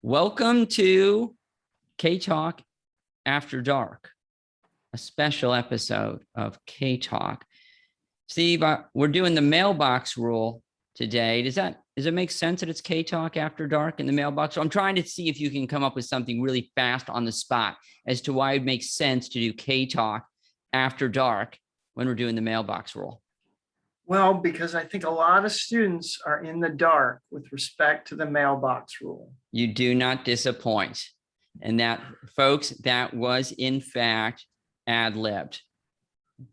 Welcome to K-Talk After Dark, a special episode of K-Talk. Steve, we're doing the mailbox rule today. Does it make sense that it's K-Talk After Dark in the mailbox? So I'm trying to see if you can come up with something really fast on the spot as to why it makes sense to do K-Talk After Dark when we're doing the mailbox rule. Well, because I think a lot of students are in the dark with respect to the mailbox rule. You do not disappoint. And that, folks, that was in fact ad-libbed.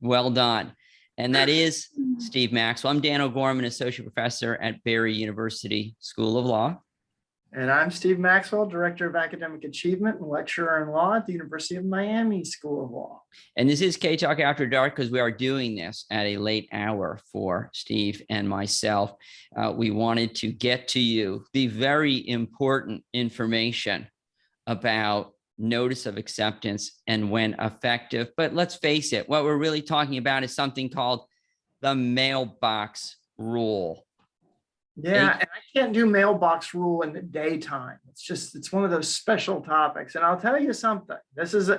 Well done. And that is Steve Maxwell. I'm Dan O'Gorman, Associate Professor at Barry University School of Law. And I'm Steve Maxwell, Director of Academic Achievement and Lecturer in Law at the University of Miami School of Law. And this is K-Talk After Dark because we are doing this at a late hour for Steve and myself. We wanted to get to you the very important information about notice of acceptance and when effective. But let's face it, what we're really talking about is something called the mailbox rule. Yeah, and I can't do mailbox rule in the daytime. It's one of those special topics. And I'll tell you something. This is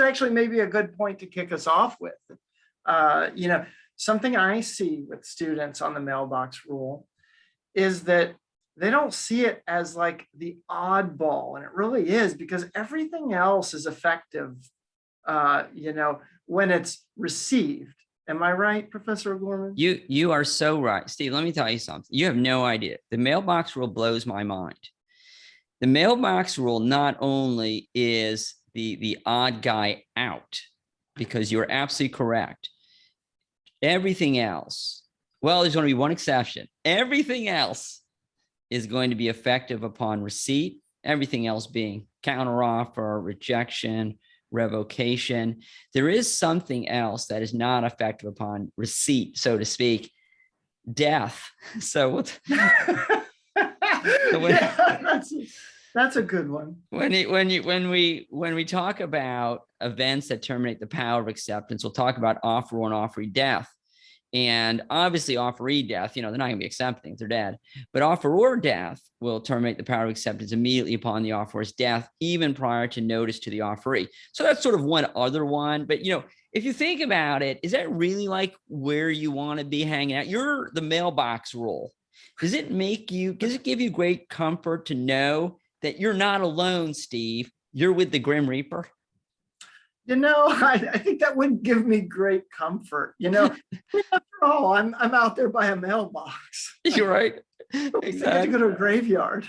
actually maybe a good point to kick us off with. Something I see with students on the mailbox rule is that they don't see it as like the oddball, and it really is, because everything else is effective, when it's received. Am I right, Professor O'Gorman? You are so right. Steve, let me tell you something. You have no idea. The mailbox rule blows my mind. The mailbox rule not only is the odd guy out, because you're absolutely correct. Everything else, well, there's going to be one exception. Everything else is going to be effective upon receipt. Everything else being counteroffer, rejection, revocation. There is something else that is not effective upon receipt, so to speak, death. So that's a good one. When we talk about events that terminate the power of acceptance, we'll talk about offeror and offeree death. And obviously offeree death, they're not going to be accepting if they're dead, but offeror death will terminate the power of acceptance immediately upon the offeror's death, even prior to notice to the offeree. So that's sort of one other one. But, if you think about it, is that really like where you want to be hanging out? You're the mailbox rule. Does it give you great comfort to know that you're not alone, Steve? You're with the Grim Reaper? I think that would give me great comfort. After all, I'm out there by a mailbox. You're right. Exactly. I get to go to a graveyard.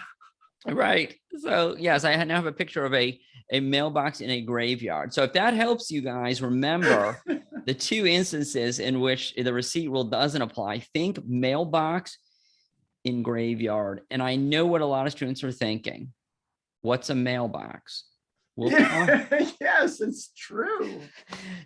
Right. So yes, I now have a picture of a mailbox in a graveyard. So if that helps you guys remember the two instances in which the receipt rule doesn't apply, think mailbox in graveyard. And I know what a lot of students are thinking. What's a mailbox? Yes, it's true.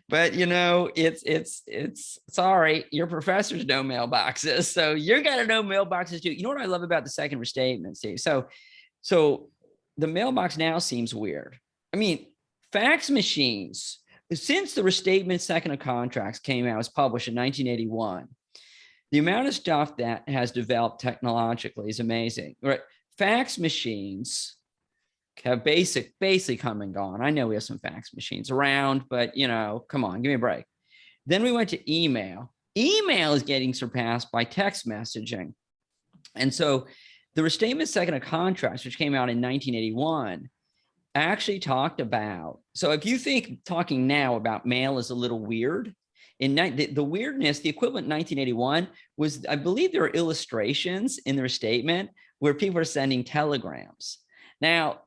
But it's sorry, your professors know mailboxes, so you're gonna know mailboxes too. You know what I love about the second restatement, Steve? So the mailbox now seems weird. I mean, fax machines, since the restatement second of contracts came out, was published in 1981, the amount of stuff that has developed technologically is amazing. Right? Fax machines have basically come and gone. I know we have some fax machines around, but come on, give me a break. Then we went to email. Email is getting surpassed by text messaging. And so the restatement second of contracts, which came out in 1981, actually talked about, so if you think talking now about mail is a little weird, the weirdness, the equivalent in 1981 was, I believe there are illustrations in the restatement where people are sending telegrams. Now,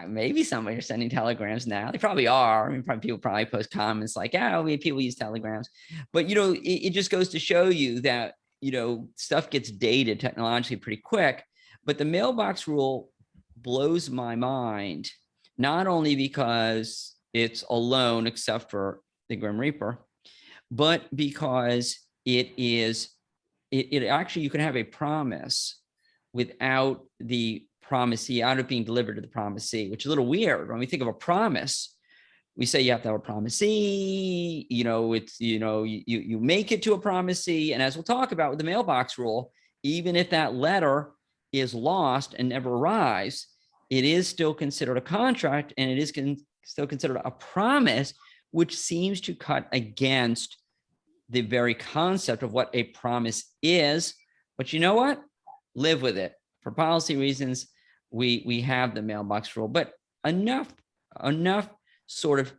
maybe somebody are sending telegrams now. They probably are. I mean, people probably post comments like, people use telegrams. But, it just goes to show you that, stuff gets dated technologically pretty quick. But the mailbox rule blows my mind, not only because it's alone except for the Grim Reaper, but because it actually, you can have a promise without the promisee, out of being delivered to the promisee, which is a little weird. When we think of a promise, we say you have to have a promisee, you make it to a promisee. And as we'll talk about with the mailbox rule, even if that letter is lost and never arrives, it is still considered a contract, and it is still considered a promise, which seems to cut against the very concept of what a promise is. But you know what? Live with it. For policy reasons, we have the mailbox rule, but enough sort of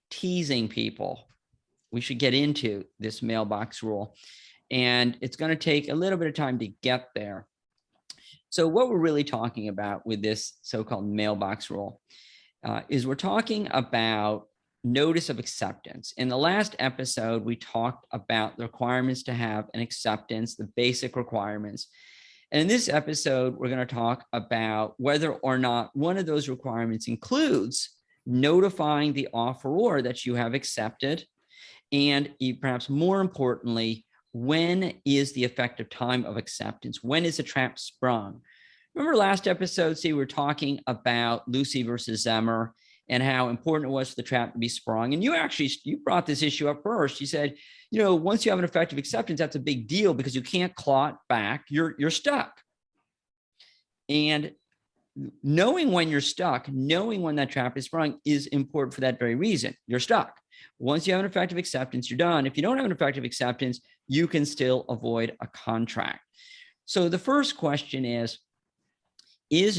teasing people. We should get into this mailbox rule, and it's going to take a little bit of time to get there. So what we're really talking about with this so-called mailbox rule is we're talking about notice of acceptance. In the last episode, we talked about the requirements to have an acceptance, the basic requirements. And in this episode, we're going to talk about whether or not one of those requirements includes notifying the offeror that you have accepted, and perhaps more importantly, when is the effective time of acceptance? When is a trap sprung? Remember last episode, we were talking about Lucy versus Zemmer and how important it was for the trap to be sprung. And you brought this issue up first. You said, once you have an effective acceptance, that's a big deal because you can't claw it back. You're stuck. And knowing when you're stuck, knowing when that trap is sprung is important for that very reason. You're stuck. Once you have an effective acceptance, you're done. If you don't have an effective acceptance, you can still avoid a contract. So the first question is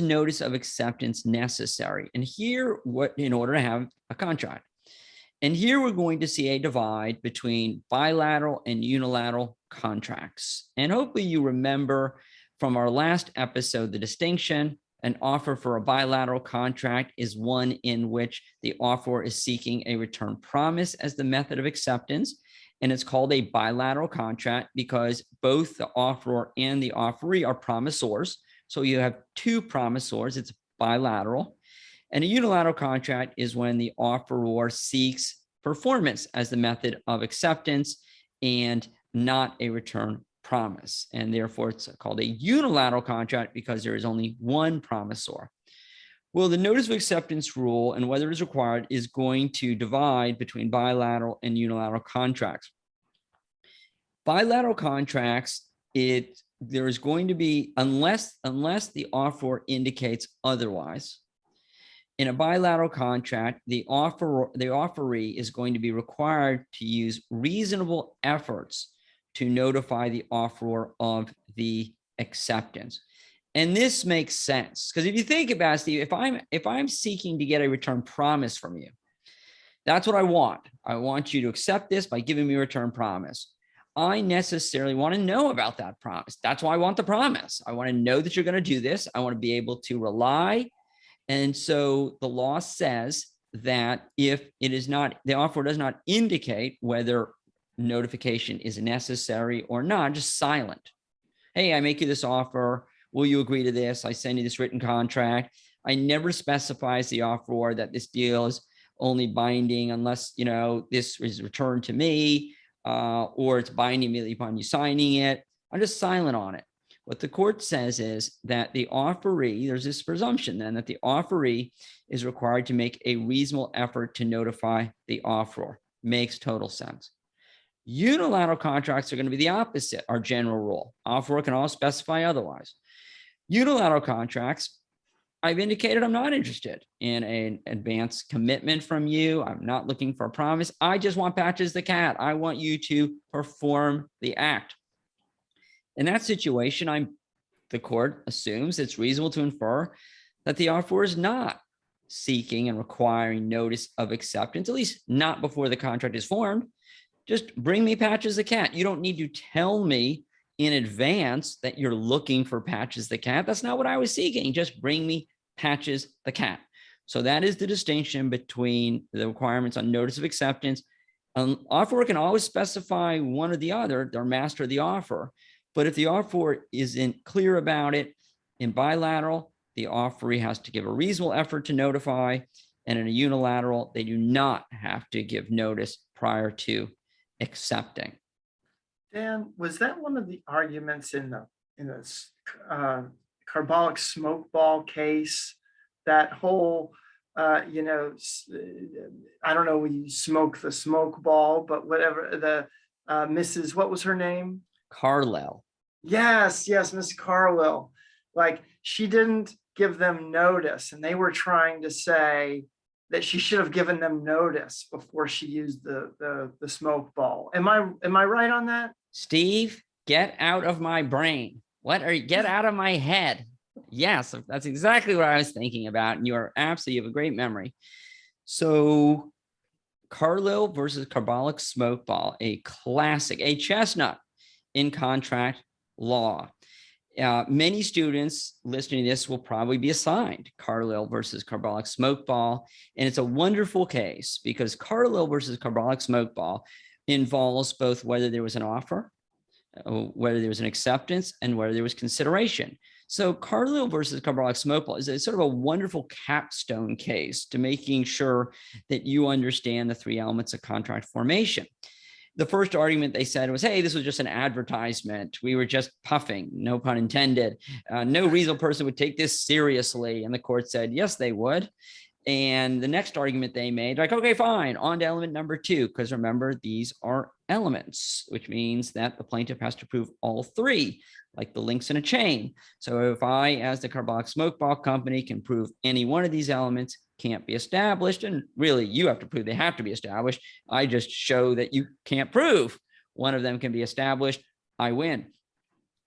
notice of acceptance necessary? And here, in order to have a contract. And here we're going to see a divide between bilateral and unilateral contracts. And hopefully you remember from our last episode, the distinction. An offer for a bilateral contract is one in which the offeror is seeking a return promise as the method of acceptance. And it's called a bilateral contract because both the offeror and the offeree are promisors. So you have two promisors, it's bilateral. And a unilateral contract is when the offeror seeks performance as the method of acceptance and not a return promise. And therefore it's called a unilateral contract because there is only one promisor. Well, the notice of acceptance rule and whether it is required is going to divide between bilateral and unilateral contracts. Bilateral contracts, there is going to be, unless the offeror indicates otherwise, in a bilateral contract, the offeree is going to be required to use reasonable efforts to notify the offeror of the acceptance. And this makes sense because if you think about it, Steve, if I'm seeking to get a return promise from you, that's what I want. I want you to accept this by giving me a return promise. I necessarily want to know about that promise. That's why I want the promise. I want to know that you're going to do this. I want to be able to rely. And so the law says that if it is not, the offeror does not indicate whether notification is necessary or not, just silent. Hey, I make you this offer. Will you agree to this? I send you this written contract. I never specifies the offeror that this deal is only binding unless, this is returned to me or it's binding immediately upon you signing it. I'm just silent on it. What the court says is that the offeree, there's this presumption then that the offeree is required to make a reasonable effort to notify the offeror. Makes total sense. Unilateral contracts are going to be the opposite, our general rule. Offeror can always specify otherwise. Unilateral contracts, I've indicated I'm not interested in an advance commitment from you. I'm not looking for a promise. I just want Patches the cat. I want you to perform the act. In that situation, the court assumes it's reasonable to infer that the offeror is not seeking and requiring notice of acceptance, at least not before the contract is formed. Just bring me Patches the cat. You don't need to tell me in advance that you're looking for Patches the cat. That's not what I was seeking. Just bring me Patches the cat. So that is the distinction between the requirements on notice of acceptance. Offeror can always specify one or the other, their master of the offer. But if the offeror isn't clear about it, in bilateral, the offeree has to give a reasonable effort to notify. And in a unilateral, they do not have to give notice prior to accepting. Dan, was that one of the arguments in the carbolic smoke ball case? That whole, I don't know when you smoke the smoke ball, but whatever, the Mrs. What was her name? Carlisle. Yes, Miss Carlisle. Like she didn't give them notice, and they were trying to say that she should have given them notice before she used the smoke ball. Am I right on that? Steve, get out of my brain. Get out of my head. Yes, that's exactly what I was thinking about. And you have a great memory. So Carlyle versus Carbolic Smoke Ball, a classic, a chestnut in contract law. Many students listening to this will probably be assigned Carlyle versus Carbolic Smoke Ball. And it's a wonderful case because Carlyle versus Carbolic Smoke Ball involves both whether there was an offer, whether there was an acceptance, and whether there was consideration. So Carlyle versus Carbolic Smoke Ball is a sort of a wonderful capstone case to making sure that you understand the three elements of contract formation. The first argument they said was, hey, this was just an advertisement. We were just puffing, no pun intended. No reasonable person would take this seriously. And the court said, yes, they would. And the next argument they made, like, okay, fine, on to element number two, because remember, these are elements, which means that the plaintiff has to prove all three, like the links in a chain. So if I, as the Carbolic Smoke Ball company, can prove any one of these elements can't be established, and really you have to prove they have to be established. I just show that you can't prove one of them can be established, I win.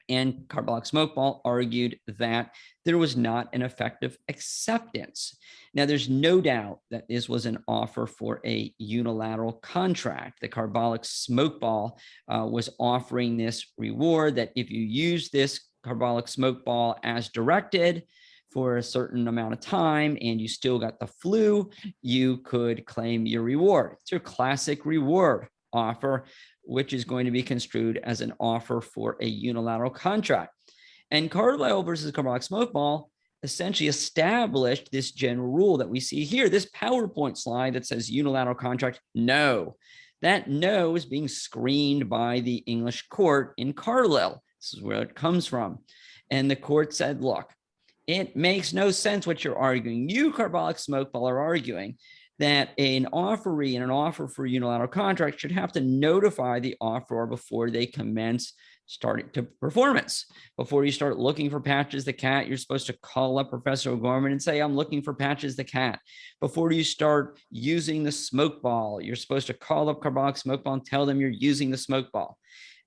And Carbolic Smoke Ball argued that there was not an effective acceptance. Now, there's no doubt that this was an offer for a unilateral contract. The Carbolic Smoke Ball was offering this reward that if you use this Carbolic Smoke Ball as directed for a certain amount of time and you still got the flu, you could claim your reward. It's your classic reward offer, which is going to be construed as an offer for a unilateral contract. And Carlyle versus Carbolic Smoke Ball essentially established this general rule that we see here, this PowerPoint slide that says unilateral contract, no. That no is being screened by the English court in Carlyle. This is where it comes from. And the court said, look, it makes no sense what you're arguing. You, Carbolic Smoke Ball, are arguing that an offeree and an offer for unilateral contract should have to notify the offeror before they commence starting to performance. Before you start looking for Patches the cat, you're supposed to call up Professor O'Gorman and say, I'm looking for Patches the cat. Before you start using the smoke ball, you're supposed to call up Carbolic Smoke Ball and tell them you're using the smoke ball.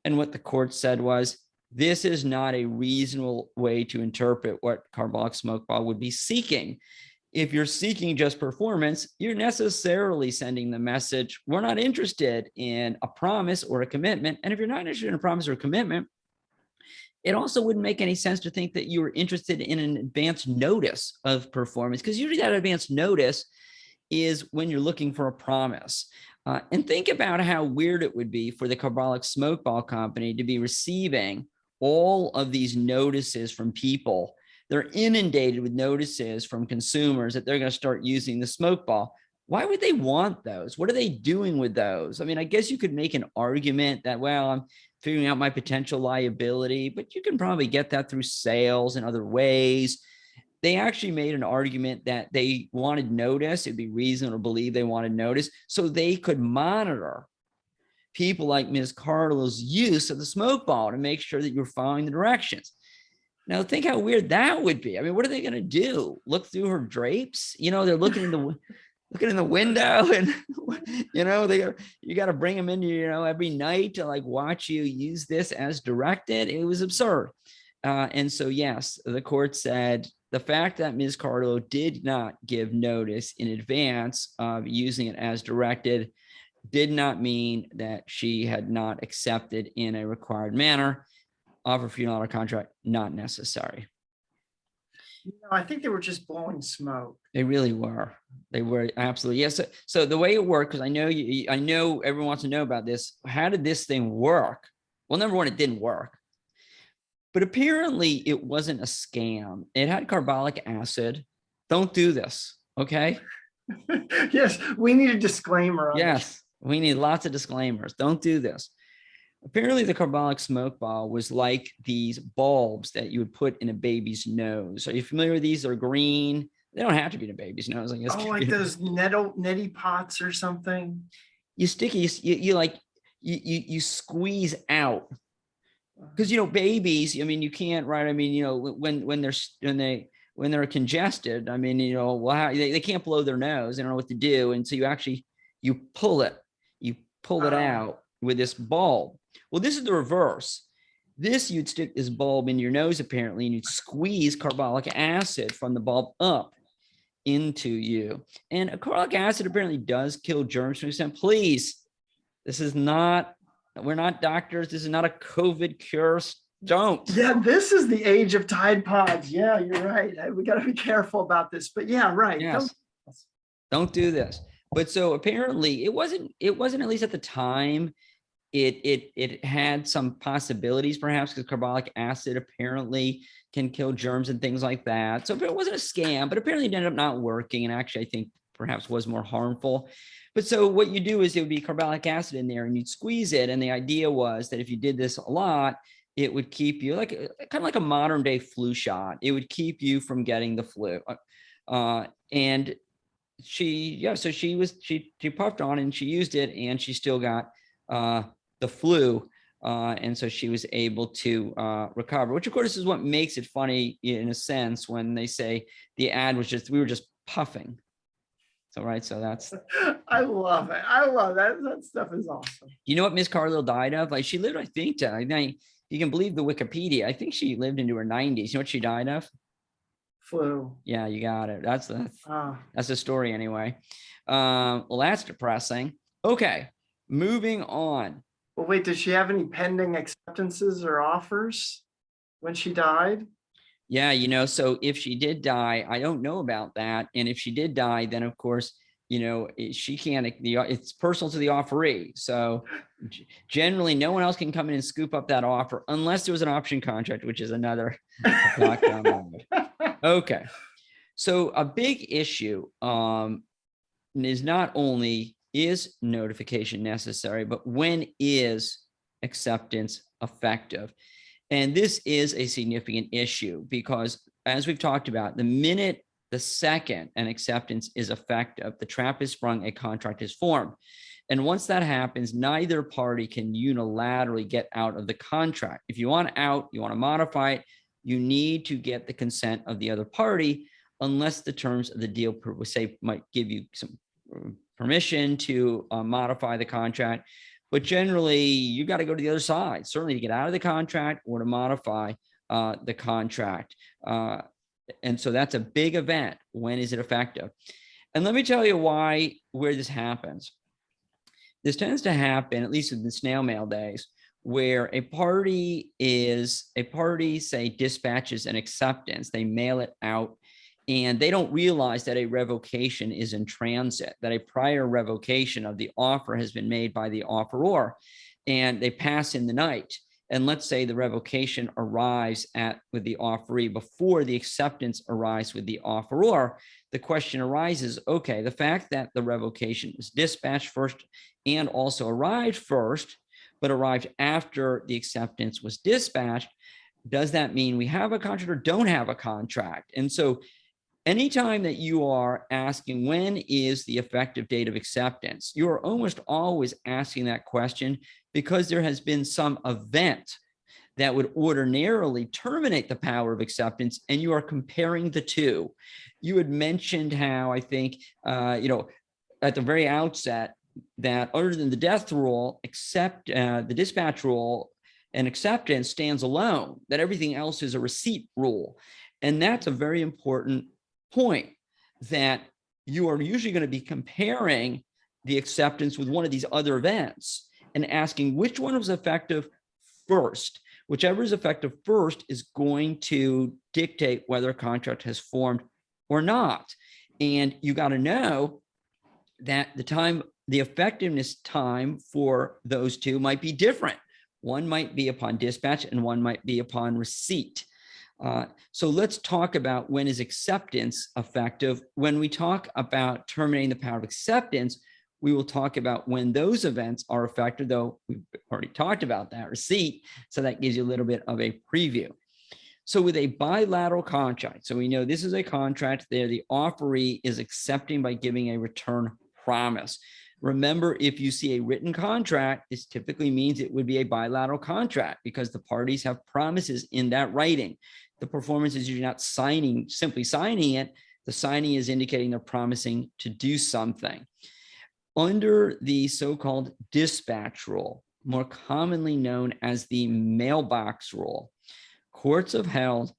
And what the court said was, this is not a reasonable way to interpret what Carbolic Smoke Ball would be seeking. If you're seeking just performance, you're necessarily sending the message, we're not interested in a promise or a commitment. And if you're not interested in a promise or a commitment, it also wouldn't make any sense to think that you were interested in an advance notice of performance, because usually that advance notice is when you're looking for a promise. And think about how weird it would be for the Carbolic Smoke Ball company to be receiving all of these notices from people. They're inundated with notices from consumers that they're going to start using the smoke ball. Why would they want those? What are they doing with those? I mean, I guess you could make an argument that, well, I'm figuring out my potential liability, but you can probably get that through sales and other ways. They actually made an argument that they wanted notice. It'd be reasonable to believe they wanted notice so they could monitor people like Ms. Carlyle's use of the smoke ball to make sure that you're following the directions. Now, think how weird that would be. I mean, what are they going to do? Look through her drapes? You know, they're looking in the window, and you know, you got to bring them in, you know, every night to like watch you use this as directed. It was absurd. And so, yes, the court said the fact that Ms. Carlyle did not give notice in advance of using it as directed did not mean that she had not accepted in a required manner. Offer for unilateral contract, not necessary. You know, I think they were just blowing smoke. They really were. They were absolutely. Yes. So the way it worked, because I know everyone wants to know about this. How did this thing work? Well, number one, it didn't work. But apparently it wasn't a scam. It had carbolic acid. Don't do this. Okay. Yes, we need a disclaimer on yes, we need lots of disclaimers. Don't do this. Apparently, the Carbolic Smoke Ball was like these bulbs that you would put in a baby's nose. Are you familiar with these? They're green. They don't have to be in a baby's nose, I guess. Oh, like those neti pots or something. You stick it. You squeeze out because, babies, I mean, you can't, right? I mean, when they're congested, I mean, well, they can't blow their nose. They don't know what to do. And so you pull it out with this bulb. Well, this is the reverse. You'd stick this bulb in your nose, apparently, and you'd squeeze carbolic acid from the bulb up into you. And carbolic acid apparently does kill germs to an extent. Please, we're not doctors. This is not a COVID cure. Don't. Yeah, this is the age of Tide Pods. Yeah, you're right. We got to be careful about this. But yeah, right. Yes. Don't do this. But so apparently it wasn't at least at the time. It had some possibilities, perhaps, because carbolic acid apparently can kill germs and things like that. So it wasn't a scam, but apparently it ended up not working. And actually, I think perhaps was more harmful. But so what you do is it would be carbolic acid in there and you'd squeeze it. And the idea was that if you did this a lot, it would keep you kind of like a modern day flu shot. It would keep you from getting the flu. And she puffed on and she used it and she still got the flu. And so she was able to recover, which of course is what makes it funny in a sense when they say the ad was we were just puffing. So, right. So that's, I love it. I love that. That stuff is awesome. You know what Miss Carlisle died of? Like she lived, I think, you can believe the Wikipedia. I think she lived into her 90s. You know what she died of? Flu. Yeah, you got it. That's the story anyway. Well, that's depressing. Okay, moving on. Well, wait, did she have any pending acceptances or offers when she died? Yeah, so if she did die, I don't know about that. And if she did die, then of course, she can't, it's personal to the offeree. So generally no one else can come in and scoop up that offer unless there was an option contract, which is another lockdown. Okay. So a big issue is not only is notification necessary, but when is acceptance effective? And this is a significant issue because, as we've talked about, the second an acceptance is effective, the trap is sprung, a contract is formed. And once that happens, neither party can unilaterally get out of the contract. If you want out, you want to modify it, you need to get the consent of the other party, unless the terms of the deal might give you some permission to modify the contract. But generally, you got to go to the other side, certainly to get out of the contract or to modify the contract. And so that's a big event. When is it effective? And let me tell you where this happens. This tends to happen, at least in the snail mail days, where a party, say, dispatches an acceptance, they mail it out, and they don't realize that a revocation is in transit, that a prior revocation of the offer has been made by the offeror, and they pass in the night. And let's say the revocation arrives with the offeree before the acceptance arrives with the offeror. The question arises, okay, the fact that the revocation was dispatched first and also arrived first, but arrived after the acceptance was dispatched, does that mean we have a contract or don't have a contract? And so anytime that you are asking when is the effective date of acceptance, you are almost always asking that question because there has been some event that would ordinarily terminate the power of acceptance, and you are comparing the two. You had mentioned how, I think, at the very outset, that other than the death rule, the dispatch rule and acceptance stands alone, that everything else is a receipt rule. And that's a very important point, that you are usually going to be comparing the acceptance with one of these other events and asking which one was effective first. Whichever is effective first is going to dictate whether a contract has formed or not. And you got to know that the effectiveness time for those two might be different. One might be upon dispatch and one might be upon receipt. So let's talk about when is acceptance effective. When we talk about terminating the power of acceptance, we will talk about when those events are effective, though we've already talked about that, receipt. So that gives you a little bit of a preview. So with a bilateral contract, so we know this is a contract there, the offeree is accepting by giving a return promise. Remember, if you see a written contract, this typically means it would be a bilateral contract because the parties have promises in that writing. The performance is usually not simply signing it. The signing is indicating they're promising to do something. Under the so-called dispatch rule, more commonly known as the mailbox rule, courts have held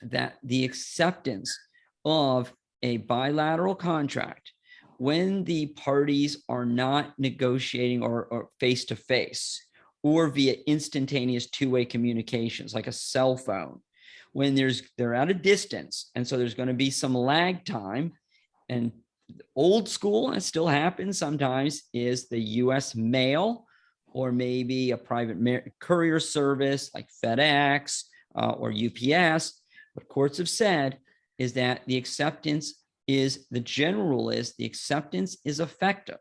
that the acceptance of a bilateral contract when the parties are not negotiating or face-to-face or via instantaneous two-way communications like a cell phone, when they're at a distance, and so there's going to be some lag time. And old school, and it still happens sometimes, is the US mail or maybe a private courier service like FedEx or UPS. What courts have said is that the acceptance is, the general rule is the acceptance is effective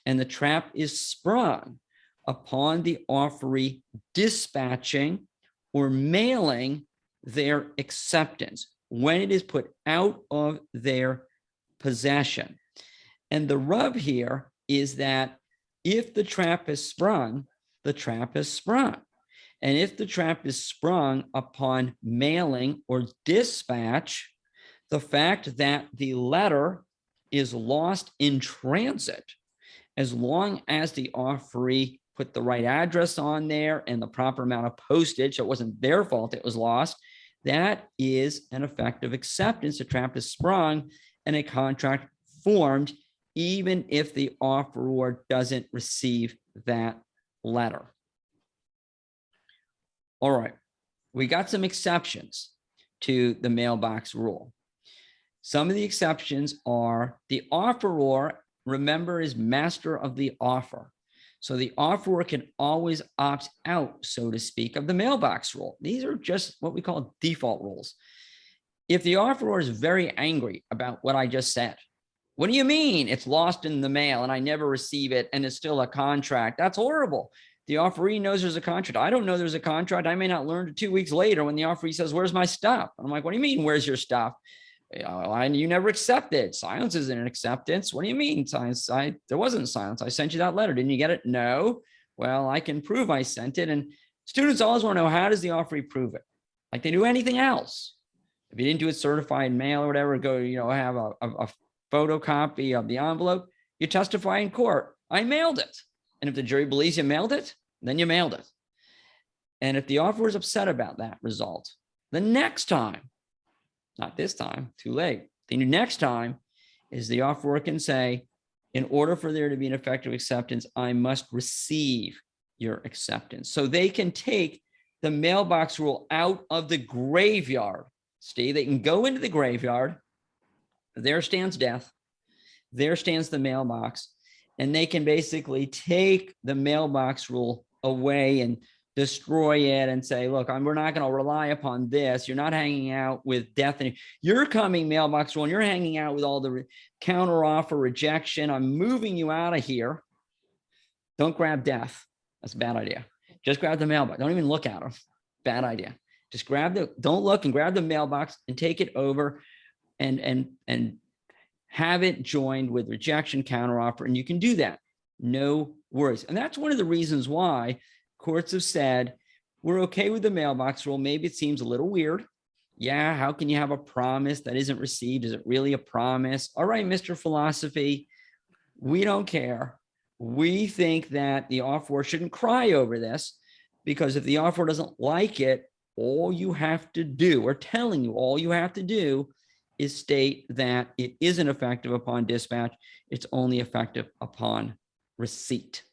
and the trap is sprung upon the offeree dispatching or mailing their acceptance when it is put out of their possession. And the rub here is that if the trap is sprung, the trap is sprung. And if the trap is sprung upon mailing or dispatch, the fact that the letter is lost in transit, as long as the offeree put the right address on there and the proper amount of postage, so it wasn't their fault it was lost, that is an effective acceptance. The trap is sprung and a contract formed, even if the offeror doesn't receive that letter. All right, we got some exceptions to the mailbox rule. Some of the exceptions are the offeror, remember, is master of the offer. So the offeror can always opt out, so to speak, of the mailbox rule. These are just what we call default rules. If the offeror is very angry about what I just said, what do you mean it's lost in the mail and I never receive it and it's still a contract? That's horrible. The offeree knows there's a contract. I don't know there's a contract. I may not learn 2 weeks later when the offeree says, where's my stuff? I'm like, what do you mean, where's your stuff? You never accepted. Silence isn't an acceptance. What do you mean? Silence? There wasn't silence. I sent you that letter. Didn't you get it? No. Well, I can prove I sent it. And students always want to know, how does the offeree prove it? Like they do anything else. If you didn't do it certified mail or whatever, go, have a photocopy of the envelope, you testify in court. I mailed it. And if the jury believes you mailed it, then you mailed it. And if the offerer is upset about that result, the next time, not this time, too late. The next time is the offeror can say, in order for there to be an effective acceptance, I must receive your acceptance. So they can take the mailbox rule out of the graveyard. Steve, they can go into the graveyard. There stands death. There stands the mailbox. And they can basically take the mailbox rule away and destroy it and say, look, we're not going to rely upon this. You're not hanging out with death. And you're coming mailbox rule and you're hanging out with all the counter offer rejection. I'm moving you out of here. Don't grab death. That's a bad idea. Just grab the mailbox. Don't even look at them. Bad idea. Just don't look and grab the mailbox and take it over and have it joined with rejection counter offer. And you can do that. No worries. And that's one of the reasons why courts have said, we're okay with the mailbox rule. Maybe it seems a little weird. Yeah, how can you have a promise that isn't received? Is it really a promise? All right, Mr. Philosophy, we don't care. We think that the offeror shouldn't cry over this, because if the offeror doesn't like it, all you have to do, we're telling you, all you have to do is state that it isn't effective upon dispatch. It's only effective upon receipt.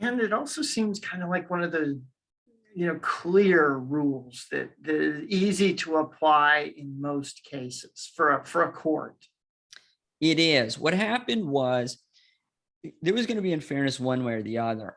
And it also seems kind of like one of the, clear rules that is easy to apply in most cases for a court. It is. What happened was there was going to be unfairness one way or the other.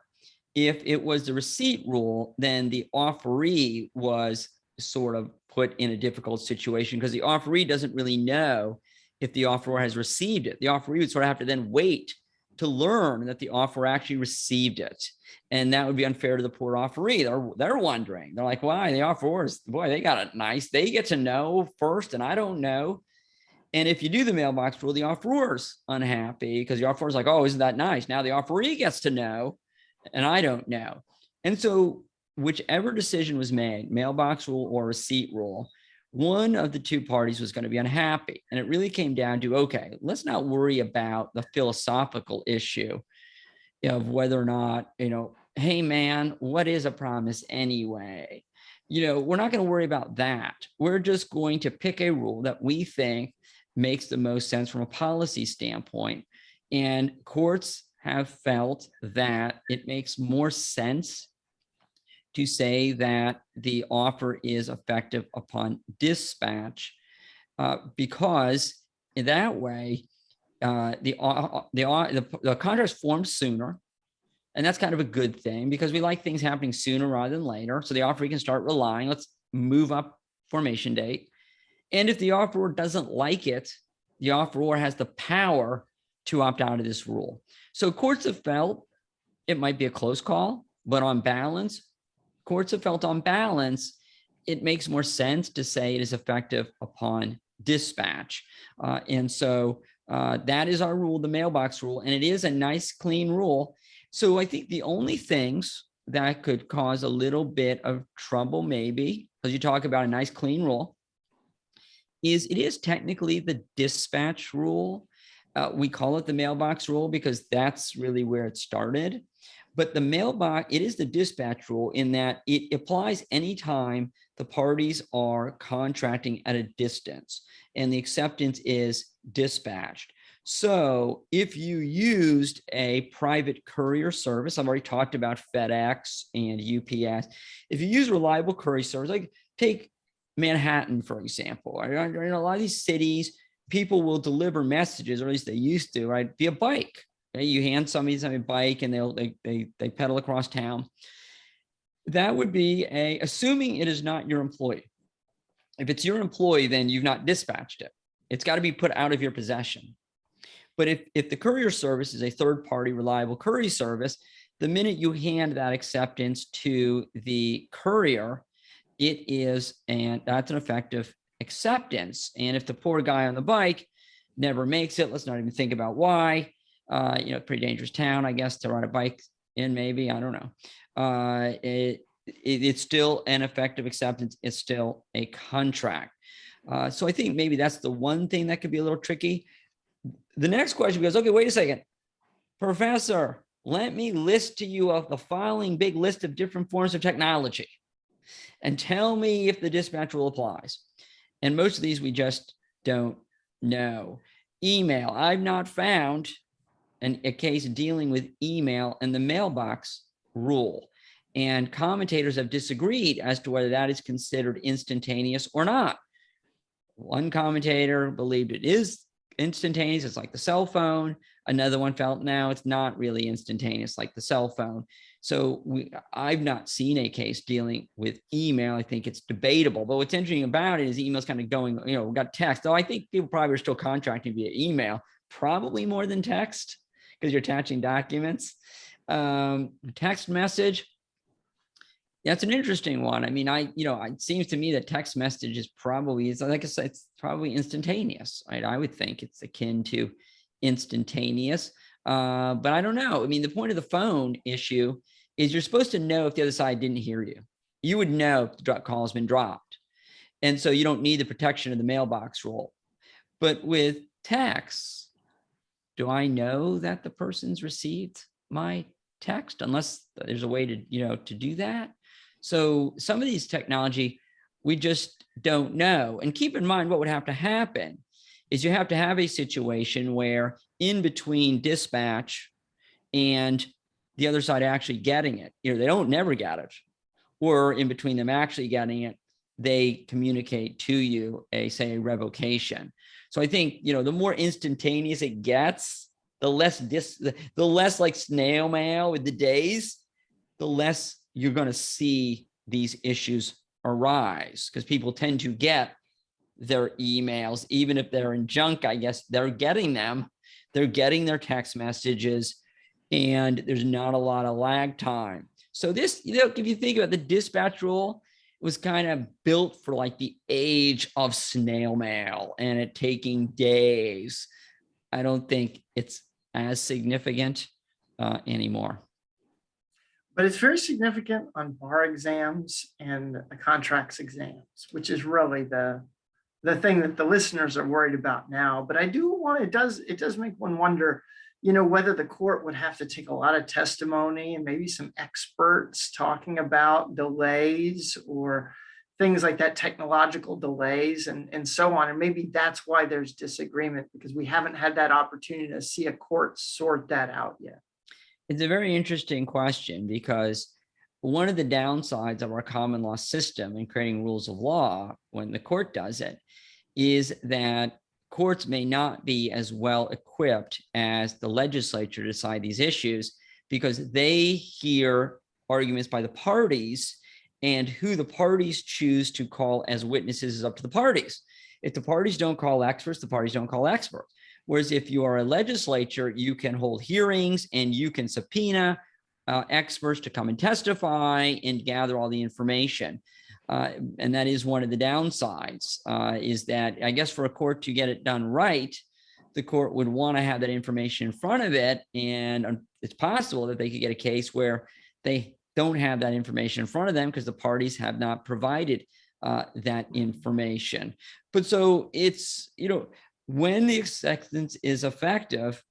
If it was the receipt rule, then the offeree was sort of put in a difficult situation because the offeree doesn't really know if the offeror has received it. The offeree would sort of have to then wait to learn that the offeror actually received it. And that would be unfair to the poor offeree. They're wondering. They're like, why? The offerors, boy, they got it nice. They get to know first and I don't know. And if you do the mailbox rule, the offeror's unhappy because the offeror's like, oh, isn't that nice? Now the offeree gets to know, and I don't know. And so whichever decision was made, mailbox rule or receipt rule, one of the two parties was going to be unhappy. And it really came down to, okay, let's not worry about the philosophical issue of whether or not, hey, man, what is a promise anyway? We're not going to worry about that. We're just going to pick a rule that we think makes the most sense from a policy standpoint. And courts have felt that it makes more sense to say that the offer is effective upon dispatch, because in that way, the contract's formed sooner. And that's kind of a good thing because we like things happening sooner rather than later. So the offeree can start relying. Let's move up formation date. And if the offeror doesn't like it, the offeror has the power to opt out of this rule. So courts have felt it might be a close call, but on balance, it makes more sense to say it is effective upon dispatch. And so that is our rule, the mailbox rule, and it is a nice, clean rule. So I think the only things that could cause a little bit of trouble, maybe, because you talk about a nice, clean rule, is it is technically the dispatch rule. We call it the mailbox rule because that's really where it started. But the mailbox, it is the dispatch rule in that it applies anytime the parties are contracting at a distance and the acceptance is dispatched. So if you used a private courier service, I've already talked about FedEx and UPS. If you use reliable courier service, like take Manhattan, for example, in a lot of these cities, people will deliver messages, or at least they used to, right, via bike. Okay? You hand somebody a bike and they pedal across town. That would be assuming it is not your employee. If it's your employee, then you've not dispatched it. It's got to be put out of your possession. But if the courier service is a third-party reliable courier service, the minute you hand that acceptance to the courier, that's an effective acceptance. And if the poor guy on the bike never makes it, let's not even think about why. Pretty dangerous town, I guess, to ride a bike in, maybe, I don't know. It's still an effective acceptance. It's still a contract. So I think maybe that's the one thing that could be a little tricky. The next question goes, okay, wait a second, professor, let me list to you of the following big list of different forms of technology and tell me if the dispatch rule applies. And most of these we just don't know. Email, I've not found a case dealing with email and the mailbox rule. And commentators have disagreed as to whether that is considered instantaneous or not. One commentator believed it is instantaneous, it's like the cell phone. Another one felt now it's not really instantaneous like the cell phone. So I've not seen a case dealing with email. I think it's debatable, but what's interesting about it is email's kind of going, we got text, though I think people probably are still contracting via email, probably more than text because you're attaching documents. Text message, that's an interesting one. I mean, it seems to me that text message is probably, like I said, it's probably instantaneous, right? I would think it's akin to instantaneous, but I don't know. I mean, the point of the phone issue is you're supposed to know if the other side didn't hear you. You would know if the call has been dropped. And so you don't need the protection of the mailbox rule. But with text, do I know that the person's received my text unless there's a way to do that? So some of these technology, we just don't know. And keep in mind what would have to happen is you have to have a situation where in between dispatch and the other side actually getting it, they don't never get it, or in between them actually getting it, they communicate to you a revocation. So I think, the more instantaneous it gets, the less like snail mail with the days, the less you're going to see these issues arise, because people tend to get their emails, even if they're in junk. I guess they're getting them. They're getting their text messages, and there's not a lot of lag time. So this, if you think about the dispatch rule, was kind of built for like the age of snail mail and it taking days. I don't think it's as significant anymore. But it's very significant on bar exams and the contracts exams, which is really the thing that the listeners are worried about now. But I do want, it does make one wonder, whether the court would have to take a lot of testimony and maybe some experts talking about delays or things like that, technological delays and so on. And maybe that's why there's disagreement, because we haven't had that opportunity to see a court sort that out yet. It's a very interesting question, because one of the downsides of our common law system in creating rules of law when the court does it is that courts may not be as well equipped as the legislature to decide these issues, because they hear arguments by the parties, and who the parties choose to call as witnesses is up to the parties. If the parties don't call experts, the parties don't call experts. Whereas if you are a legislature, you can hold hearings and you can subpoena experts to come and testify and gather all the information. And that is one of the downsides, is that I guess for a court to get it done right, the court would want to have that information in front of it. And it's possible that they could get a case where they don't have that information in front of them because the parties have not provided that information. But so it's, when the acceptance is effective,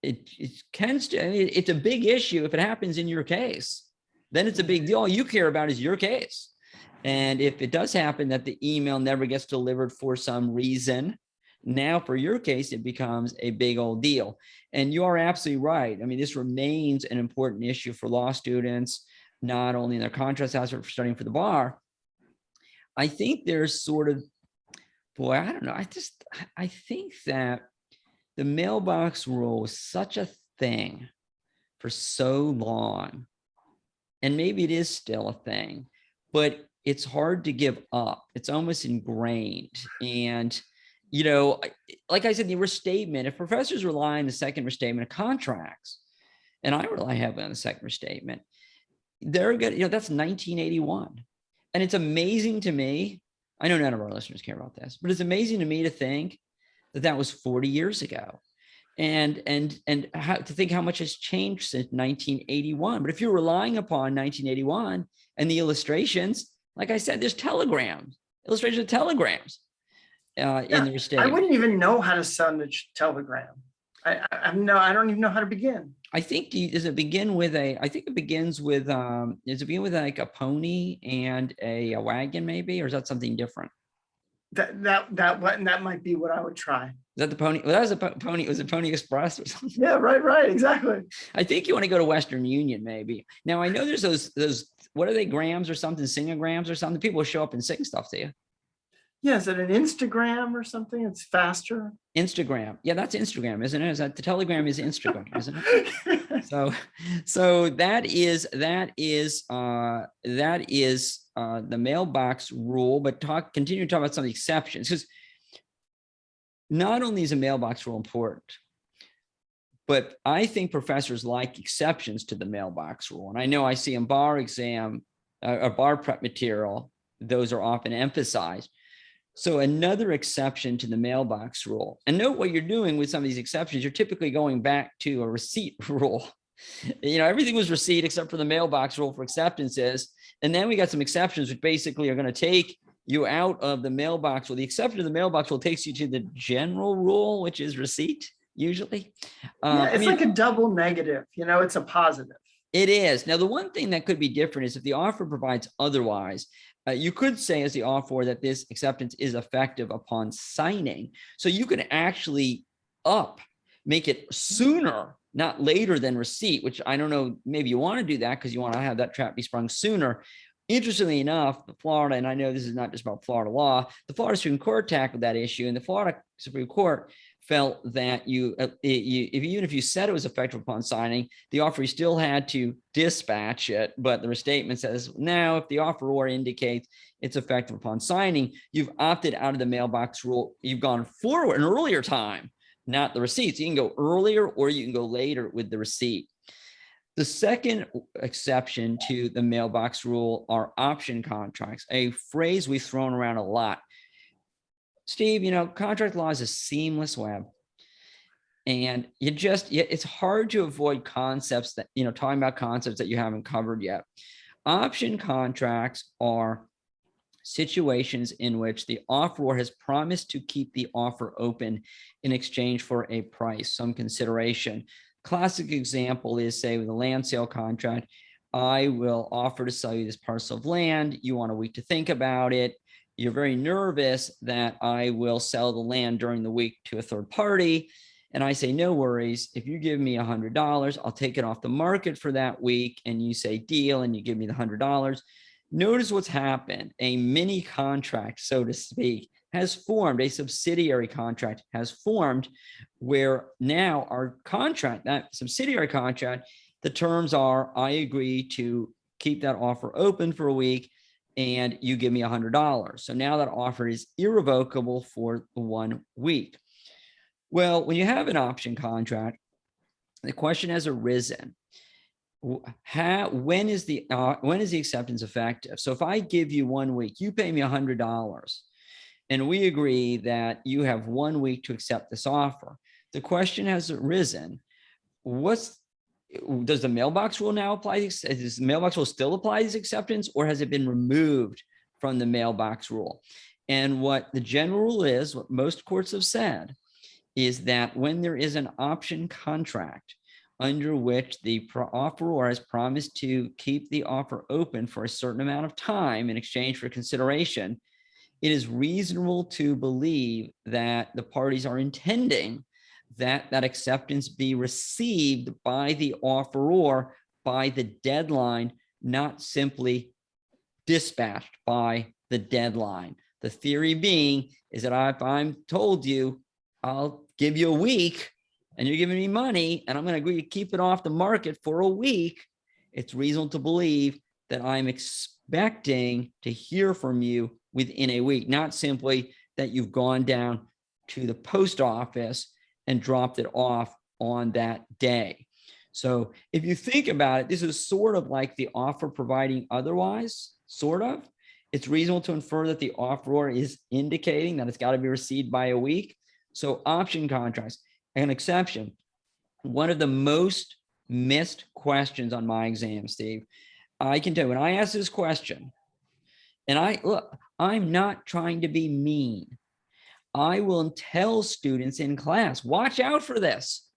it's a big issue if it happens in your case. Then it's a big deal. All you care about is your case. And if it does happen that the email never gets delivered for some reason, now for your case, it becomes a big old deal. And you are absolutely right. I mean, this remains an important issue for law students, not only in their contracts house, but for studying for the bar. I think there's sort of, boy, I don't know. I think that the mailbox rule was such a thing for so long, and maybe it is still a thing, but it's hard to give up. It's almost ingrained. And, like I said, the restatement, if professors rely on the second restatement of contracts, and I rely heavily on the second restatement, they're good. That's 1981. And it's amazing to me. I know none of our listeners care about this, but it's amazing to me to think that that was 40 years ago, and how, to think how much has changed since 1981. But if you're relying upon 1981 and the illustrations, like I said, there's illustrations of telegrams in the restatement. I wouldn't even know how to send a telegram. I don't even know how to begin. I think does it begin with like a pony and a wagon maybe, or is that something different? That might be what I would try. Is that the pony? Well, that was a pony. Was it Pony Express or something? Yeah, right, exactly. I think you want to go to Western Union maybe. Now I know there's those what are they, grams or something, singograms or something. People show up and sing stuff to you. Yeah, is it an Instagram or something? It's faster. Instagram. Yeah, that's Instagram, isn't it? Is that the telegram is Instagram, isn't it? So that is the mailbox rule, but continue to talk about some of the exceptions, because not only is a mailbox rule important, but I think professors like exceptions to the mailbox rule. And I know I see in bar exam or bar prep material, those are often emphasized. So another exception to the mailbox rule, and note what you're doing with some of these exceptions, you're typically going back to a receipt rule. Everything was receipt except for the mailbox rule for acceptances. And then we got some exceptions, which basically are going to take you out of the mailbox rule. The exception to the mailbox rule takes you to the general rule, which is receipt, usually. It's like a double negative, it's a positive. It is. Now, the one thing that could be different is if the offer provides otherwise. You could say as the offeror that this acceptance is effective upon signing. So you could actually make it sooner, not later than receipt, which I don't know, maybe you want to do that because you want to have that trap be sprung sooner. Interestingly enough, Florida, and I know this is not just about Florida law, the Florida Supreme Court tackled that issue, and the Florida Supreme Court felt that even if you said it was effective upon signing, the offeree still had to dispatch it. But the restatement says, now, if the offeror indicates it's effective upon signing, you've opted out of the mailbox rule. You've gone forward an earlier time, not the receipts. You can go earlier or you can go later with the receipt. The second exception to the mailbox rule are option contracts, a phrase we've thrown around a lot. Steve, contract law is a seamless web. And it's hard to avoid concepts that, talking about concepts that you haven't covered yet. Option contracts are situations in which the offeror has promised to keep the offer open in exchange for a price, some consideration. Classic example is, say, with a land sale contract, I will offer to sell you this parcel of land. You want a week to think about it. You're very nervous that I will sell the land during the week to a third party. And I say, no worries. If you give me $100, I'll take it off the market for that week. And you say deal, and you give me the $100. Notice what's happened. A mini contract, so to speak, has formed, a subsidiary contract has formed, where now our contract, that subsidiary contract, the terms are, I agree to keep that offer open for a week and you give me $100. So now that offer is irrevocable for 1 week. Well, when you have an option contract, the question has arisen, when is the acceptance effective? So if I give you 1 week, you pay me $100, and we agree that you have 1 week to accept this offer. The question has arisen, does the mailbox rule now apply? Does the mailbox rule still apply this acceptance, or has it been removed from the mailbox rule? And what the general rule is, what most courts have said, is that when there is an option contract under which the offeror has promised to keep the offer open for a certain amount of time in exchange for consideration, it is reasonable to believe that the parties are intending that that acceptance be received by the offeror by the deadline, not simply dispatched by the deadline. The theory being is that if I'm told you, I'll give you a week and you're giving me money and I'm going to agree to keep it off the market for a week, it's reasonable to believe that I'm expecting to hear from you within a week, not simply that you've gone down to the post office and dropped it off on that day. So if you think about it, this is sort of like the offer providing otherwise, sort of. It's reasonable to infer that the offeror is indicating that it's got to be received by a week. So option contracts, an exception. One of the most missed questions on my exam, Steve, I can tell you when I ask this question, and I'm not trying to be mean. I will tell students in class, watch out for this.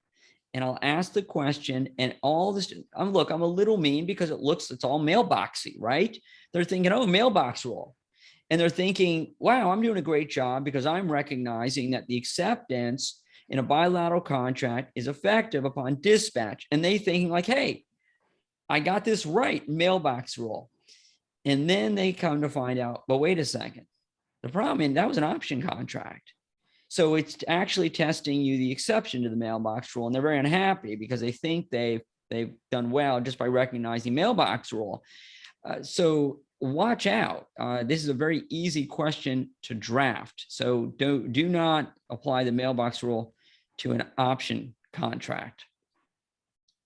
And I'll ask the question, and all this, I'm a little mean because it's all mailboxy, right? They're thinking, oh, mailbox rule. And they're thinking, wow, I'm doing a great job because I'm recognizing that the acceptance in a bilateral contract is effective upon dispatch. And they thinking like, hey, I got this right, mailbox rule. And then they come to find out, but wait a second. The problem is that was an option contract. So it's actually testing you the exception to the mailbox rule. And they're very unhappy because they think they've done well just by recognizing mailbox rule. So watch out. This is a very easy question to draft. So do not apply the mailbox rule to an option contract.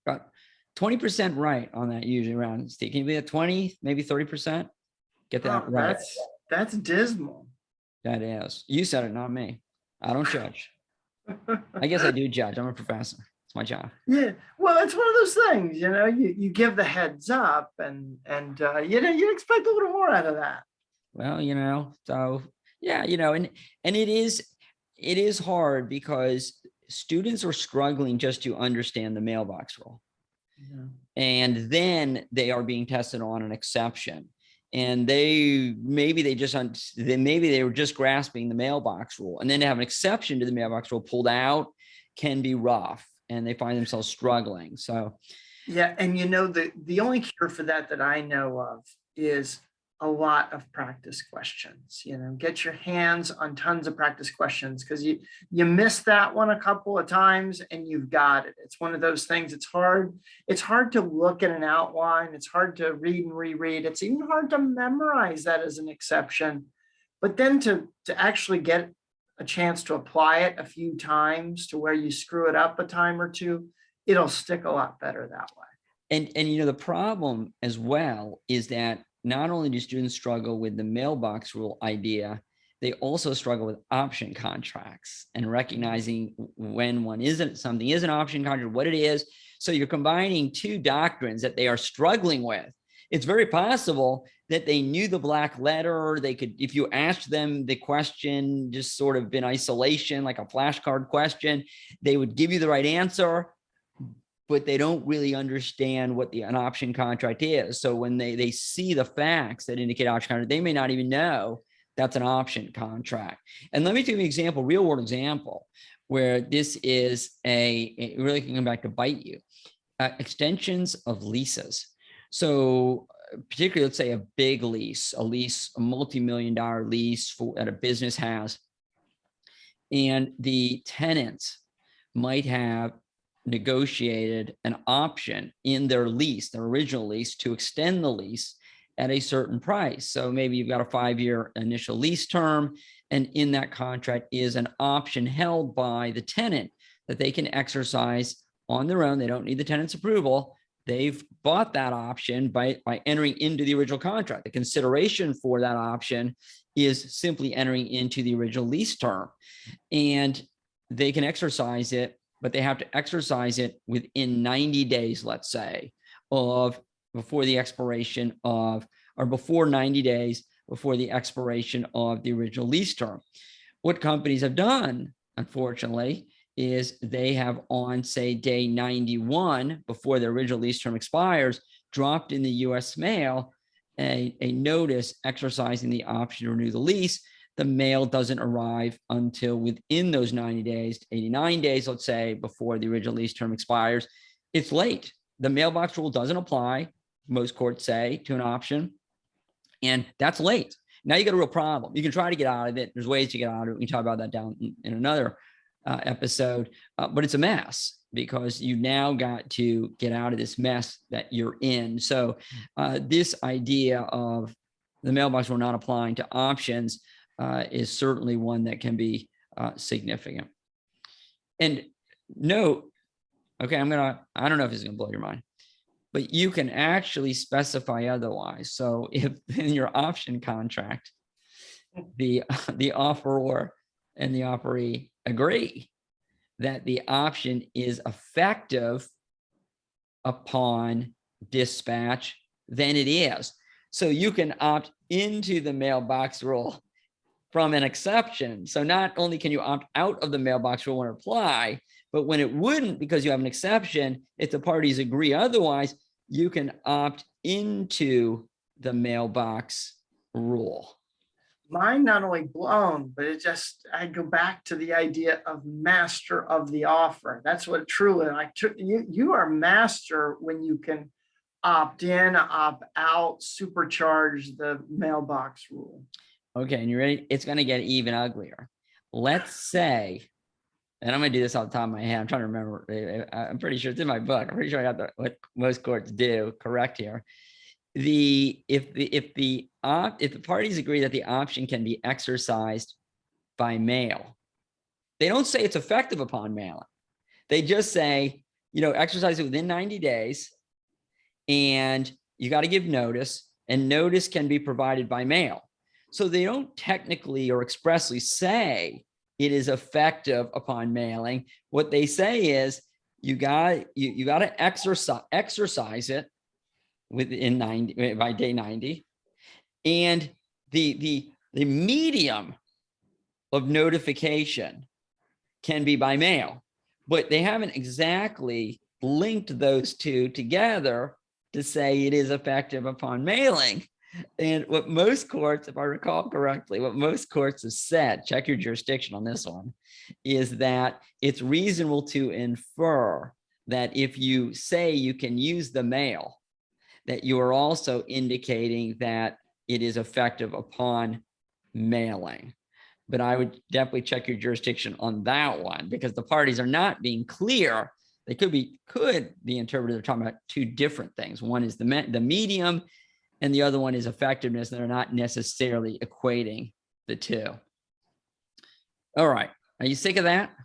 Got 20% right on that usually around. Steve, can you be at 20, maybe 30%? Get that right. That's dismal. That is. You said it, not me. I don't judge. I guess I do judge. I'm a professor. It's my job. Yeah. Well, it's one of those things, you give the heads up and you expect a little more out of that. Well, so yeah, and it is hard because students are struggling just to understand the mailbox rule. Yeah. And then they are being tested on an exception. And maybe they were just grasping the mailbox rule, and then to have an exception to the mailbox rule pulled out can be rough, and they find themselves struggling. So, yeah, and the only cure for that I know of is a lot of practice questions. Get your hands on tons of practice questions, because you miss that one a couple of times and you've got it. It's one of those things. It's hard to look at an outline. It's hard to read and reread. It's even hard to memorize that as an exception. But then to actually get a chance to apply it a few times to where you screw it up a time or two, it'll stick a lot better that way. And you know, the problem as well is that not only do students struggle with the mailbox rule idea, they also struggle with option contracts and recognizing when one isn't, something is an option contract, what it is. So you're combining two doctrines that they are struggling with. It's very possible that they knew the black letter. They could, if you asked them the question just sort of in isolation, like a flashcard question, they would give you the right answer, but they don't really understand what an option contract is. So when they see the facts that indicate option contract, they may not even know that's an option contract. And let me give you an example, real world example, where this is it really can come back to bite you. Extensions of leases. So particularly, let's say a big lease, a multi-million-dollar lease that a business has, and the tenants might have negotiated an option in their lease, their original lease, to extend the lease at a certain price. So maybe you've got a 5-year initial lease term, and in that contract is an option held by the tenant that they can exercise on their own. They don't need the tenant's approval. They've bought that option by entering into the original contract. The consideration for that option is simply entering into the original lease term, and they can exercise it, but they have to exercise it within 90 days, let's say, of before the expiration of, or before 90 days before the expiration of the original lease term. What companies have done, unfortunately, is they have on, say, day 91, before the original lease term expires, dropped in the US mail a notice exercising the option to renew the lease. The mail doesn't arrive until within those 90 days, 89 days, let's say, before the original lease term expires. It's late. The mailbox rule doesn't apply, most courts say, to an option, and that's late. Now you got a real problem. You can try to get out of it. There's ways to get out of it. We can talk about that down in another episode, but it's a mess because you now got to get out of this mess that you're in. So this idea of the mailbox rule not applying to options is certainly one that can be significant. And note, okay, I don't know if it's gonna blow your mind, but you can actually specify otherwise. So if in your option contract, the offeror and the offeree agree that the option is effective upon dispatch, then it is. So you can opt into the mailbox rule from an exception. So not only can you opt out of the mailbox rule when it apply, but when it wouldn't, because you have an exception, if the parties agree otherwise, you can opt into the mailbox rule. Mine not only blown, but I go back to the idea of master of the offer. That's what truly, you are master when you can opt in, opt out, supercharge the mailbox rule. Okay, and you ready? It's going to get even uglier. Let's say, and I'm going to do this off the top of my head. I'm trying to remember. I'm pretty sure it's in my book. I'm pretty sure I got what most courts do correct here. If the parties agree that the option can be exercised by mail, they don't say it's effective upon mailing. They just say, exercise it within 90 days, and you got to give notice, and notice can be provided by mail. So they don't technically or expressly say it is effective upon mailing. What they say is you got to exercise it within 90 by day 90, and the medium of notification can be by mail, but they haven't exactly linked those two together to say it is effective upon mailing. And what most courts, if I recall correctly, what most courts have said, check your jurisdiction on this one, is that it's reasonable to infer that if you say you can use the mail, that you are also indicating that it is effective upon mailing. But I would definitely check your jurisdiction on that one, because the parties are not being clear. They could be interpreted. They're talking about two different things. One is the medium, and the other one is effectiveness. They're not necessarily equating the two. All right. Are you sick of that?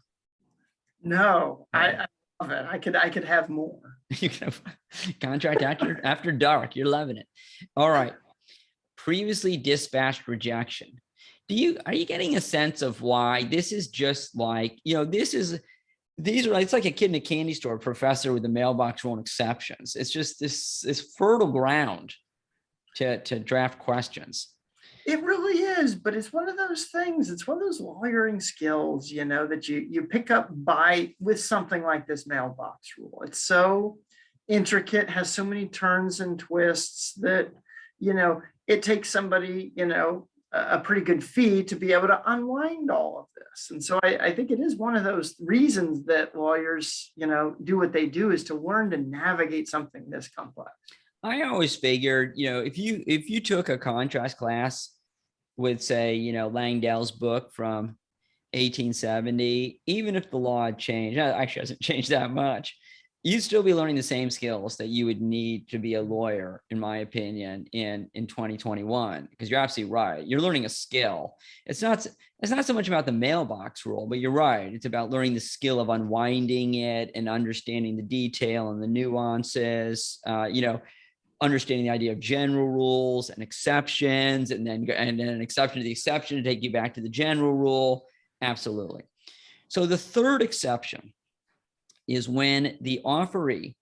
No, I it. I could have more. You can have contract after dark. You're loving it. All right. Previously dispatched rejection. Are you getting a sense of why this is just like, these are, it's like a kid in a candy store, professor with the mailbox rule and exceptions. It's just this fertile ground to draft questions. It really is, but it's one of those things. It's one of those lawyering skills, that you pick up with something like this mailbox rule. It's so intricate, has so many turns and twists that, it takes somebody, a pretty good fee to be able to unwind all of this. And so I think it is one of those reasons that lawyers, do what they do, is to learn to navigate something this complex. I always figured, if you took a contract class with, say, Langdell's book from 1870, even if the law had changed, actually hasn't changed that much, you'd still be learning the same skills that you would need to be a lawyer, in my opinion, in 2021, because you're absolutely right. You're learning a skill. It's not so much about the mailbox rule, but you're right. It's about learning the skill of unwinding it and understanding the detail and the nuances, understanding the idea of general rules and exceptions, and then an exception to the exception to take you back to the general rule. Absolutely. So the third exception is when the offeree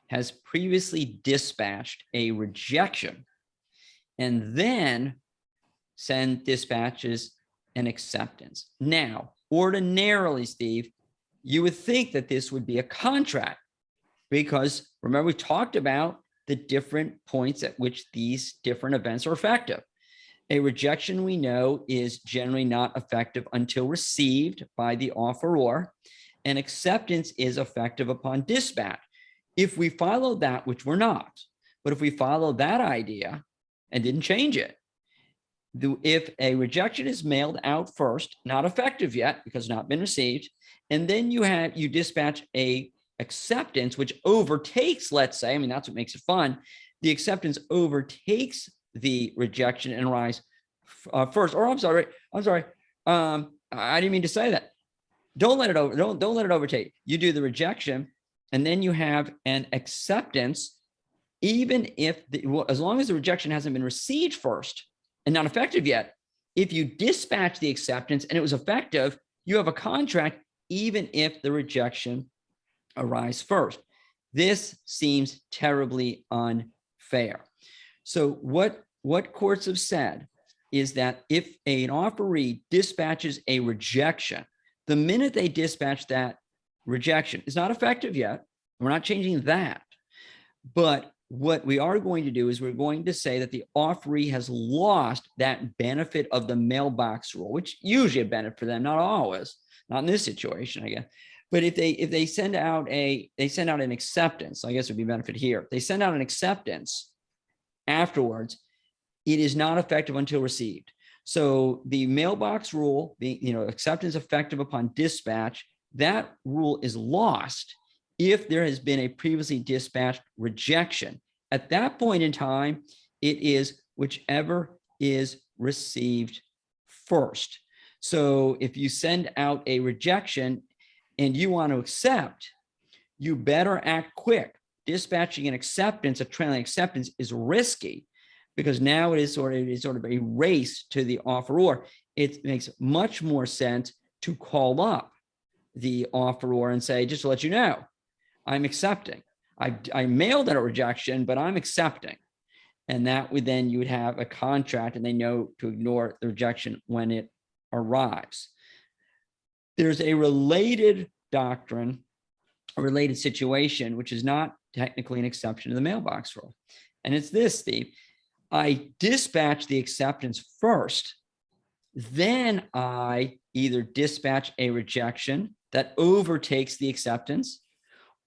has previously dispatched a rejection and then dispatches an acceptance. Now, ordinarily, Steve, you would think that this would be a contract, because remember, we talked about the different points at which these different events are effective. A rejection, we know, is generally not effective until received by the offeror, and acceptance is effective upon dispatch. If we follow that, which we're not, but if we follow that idea and didn't change it, if a rejection is mailed out first, not effective yet because not been received, and then you dispatch a acceptance, which overtakes, let's say, that's what makes it fun. The acceptance overtakes the rejection and arrives first. Or I'm sorry. I didn't mean to say that. Don't let it overtake. You do the rejection, and then you have an acceptance, even if as long as the rejection hasn't been received first and not effective yet. If you dispatch the acceptance and it was effective, you have a contract, even if the rejection arise first. This seems terribly unfair. So what courts have said is that if an offeree dispatches a rejection, the minute they dispatch that rejection, is not effective yet, we're not changing that. But what we are going to do is we're going to say that the offeree has lost that benefit of the mailbox rule, which usually a benefit for them, not always, not in this situation, I guess. But if they send out an acceptance, I guess it would be benefit here. If they send out an acceptance afterwards, it is not effective until received. So the mailbox rule, acceptance effective upon dispatch, that rule is lost if there has been a previously dispatched rejection. At that point in time, it is whichever is received first. So if you send out a rejection and you want to accept, you better act quick. Dispatching an acceptance, a trailing acceptance, is risky because now it is sort of a race to the offeror. It makes much more sense to call up the offeror and say, just to let you know, I'm accepting. I mailed in a rejection, but I'm accepting. And that would then you would have a contract and they know to ignore the rejection when it arrives. There's a related doctrine, a related situation, which is not technically an exception to the mailbox rule. And it's this, Steve. I dispatch the acceptance first, then I either dispatch a rejection that overtakes the acceptance,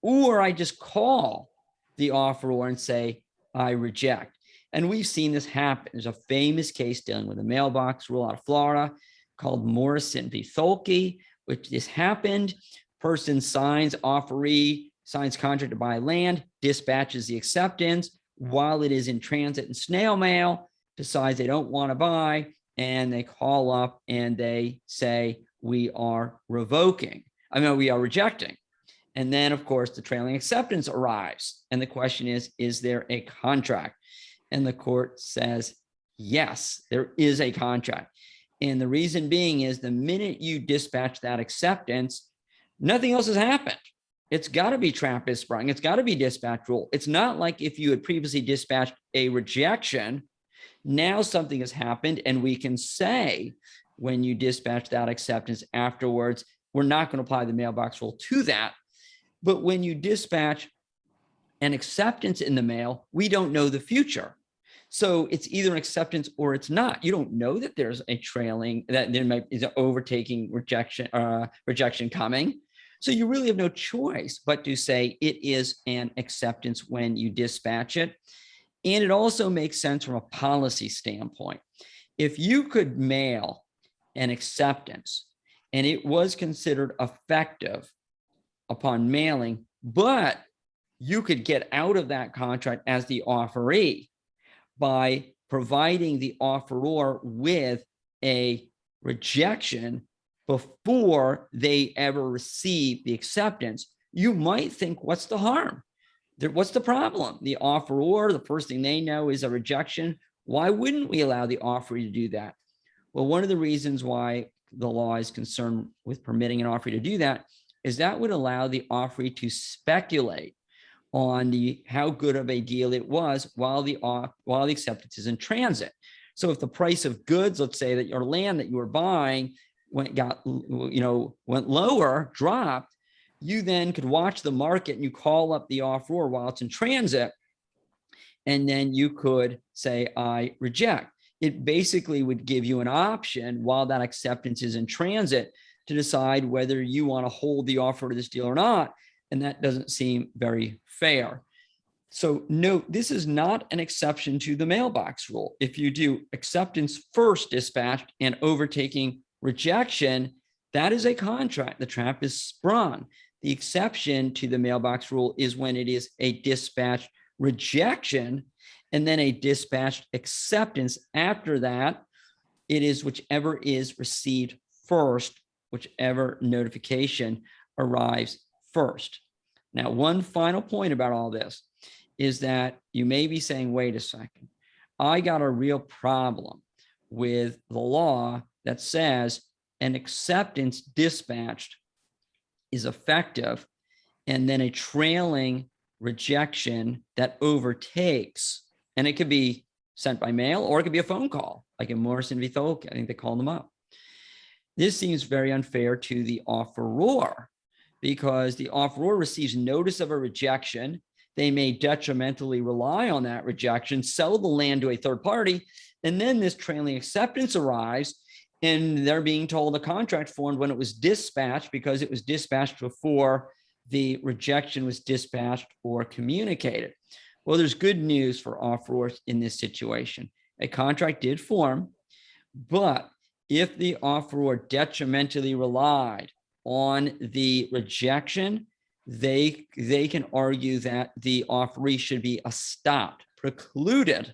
or I just call the offeror and say, I reject. And we've seen this happen. There's a famous case dealing with a mailbox rule out of Florida called Morrison v. Tholke, which this happened. Person signs offeree, signs contract to buy land, dispatches the acceptance while it is in transit and snail mail, decides they don't want to buy, and they call up and they say, we are rejecting. And then, of course, the trailing acceptance arrives. And the question is there a contract? And the court says, yes, there is a contract. And the reason being is the minute you dispatch that acceptance, nothing else has happened. It's got to be Trappist Sprung. It's got to be dispatch rule. It's not like if you had previously dispatched a rejection, now something has happened and we can say when you dispatch that acceptance afterwards, we're not going to apply the mailbox rule to that. But when you dispatch an acceptance in the mail, we don't know the future. So it's either an acceptance or it's not. You don't know that there's a trailing, that there might is an overtaking rejection coming. So you really have no choice but to say it is an acceptance when you dispatch it. And it also makes sense from a policy standpoint. If you could mail an acceptance and it was considered effective upon mailing, but you could get out of that contract as the offeree by providing the offeror with a rejection before they ever receive the acceptance, you might think, what's the harm? What's the problem? The offeror, the first thing they know is a rejection. Why wouldn't we allow the offeree to do that? Well, one of the reasons why the law is concerned with permitting an offeree to do that is that would allow the offeree to speculate on how good of a deal it was while the acceptance is in transit. So if the price of goods, let's say that your land that you were buying went lower, dropped, you then could watch the market and you call up the offeror while it's in transit, and then you could say, I reject. It basically would give you an option while that acceptance is in transit to decide whether you want to hold the offer to this deal or not. And that doesn't seem very fair. So note, this is not an exception to the mailbox rule. If you do acceptance first dispatched and overtaking rejection, that is a contract. The trap is sprung. The exception to the mailbox rule is when it is a dispatched rejection and then a dispatched acceptance. After that, it is whichever is received first, whichever notification arrives first. Now, one final point about all this is that you may be saying, wait a second, I got a real problem with the law that says an acceptance dispatched is effective and then a trailing rejection that overtakes, and it could be sent by mail or it could be a phone call, like in Morrison v. Tholke. I think they called them up. This seems very unfair to the offeror because the offeror receives notice of a rejection. They may detrimentally rely on that rejection, sell the land to a third party, and then this trailing acceptance arrives and they're being told a contract formed when it was dispatched because it was dispatched before the rejection was dispatched or communicated. Well, there's good news for offerors in this situation. A contract did form, but if the offeror detrimentally relied on the rejection, they can argue that the offeree should be stopped, precluded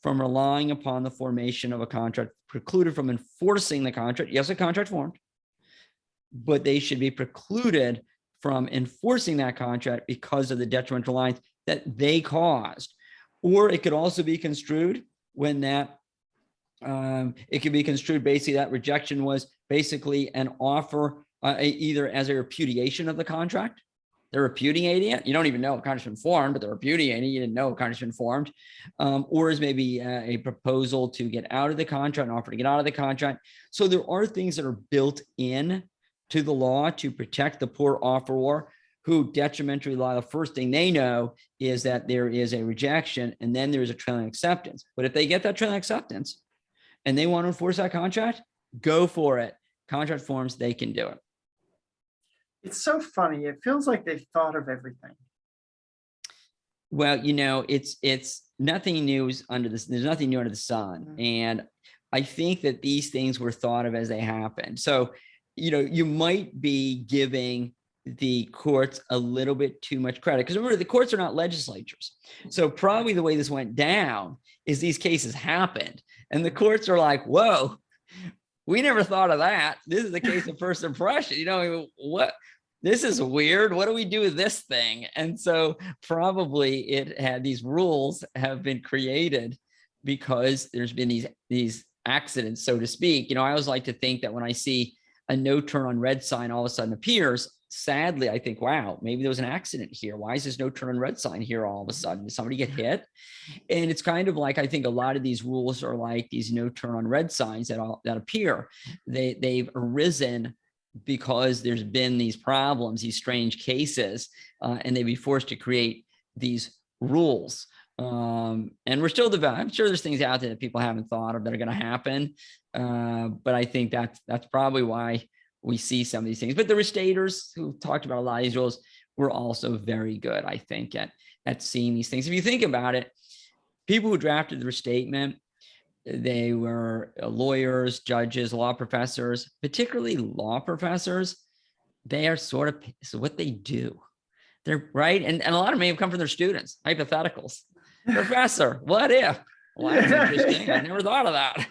from relying upon the formation of a contract, precluded from enforcing the contract. Yes, a contract formed, but they should be precluded from enforcing that contract because of the detrimental lines that they caused. Or it could also be construed when that, it could be construed basically that rejection was basically an offer either as a repudiation of the contract. They're repudiating it. You don't even know if contract's been formed, but they're repudiating it. You didn't know if contract's been formed. Or is maybe a proposal to get out of the contract, an offer to get out of the contract. So there are things that are built in to the law to protect the poor offeror who detrimentally rely. The first thing they know is that there is a rejection and then there is a trailing acceptance. But if they get that trailing acceptance and they want to enforce that contract, go for it. Contract forms, they can do it. It's so funny. It feels like they've thought of everything. Well, it's nothing new under this. There's nothing new under the sun. And I think that these things were thought of as they happened. So, you might be giving the courts a little bit too much credit because remember, the courts are not legislatures. So probably the way this went down is these cases happened and the courts are like, whoa, we never thought of that. This is the case of first impression. What this is weird. What do we do with this thing? And so probably it had these rules have been created because there's been these accidents, so to speak. I always like to think that when I see a no turn on red sign all of a sudden appears, sadly, I think, wow, maybe there was an accident here. Why is this no turn on red sign here all of a sudden? Did somebody get hit? And it's kind of like, I think a lot of these rules are like these no turn on red signs that appear. They've arisen because there's been these problems, these strange cases, and they'd be forced to create these rules. And we're still developing. I'm sure there's things out there that people haven't thought of that are going to happen. But I think that's probably why we see some of these things. But the restaters who talked about a lot of these rules were also very good, I think, at seeing these things. If you think about it, people who drafted the restatement, they were lawyers, judges, law professors, particularly law professors. They are sort of so what they do. They're right. And a lot of them may have come from their students, hypotheticals. Professor, what if? Well, that's interesting. I never thought of that.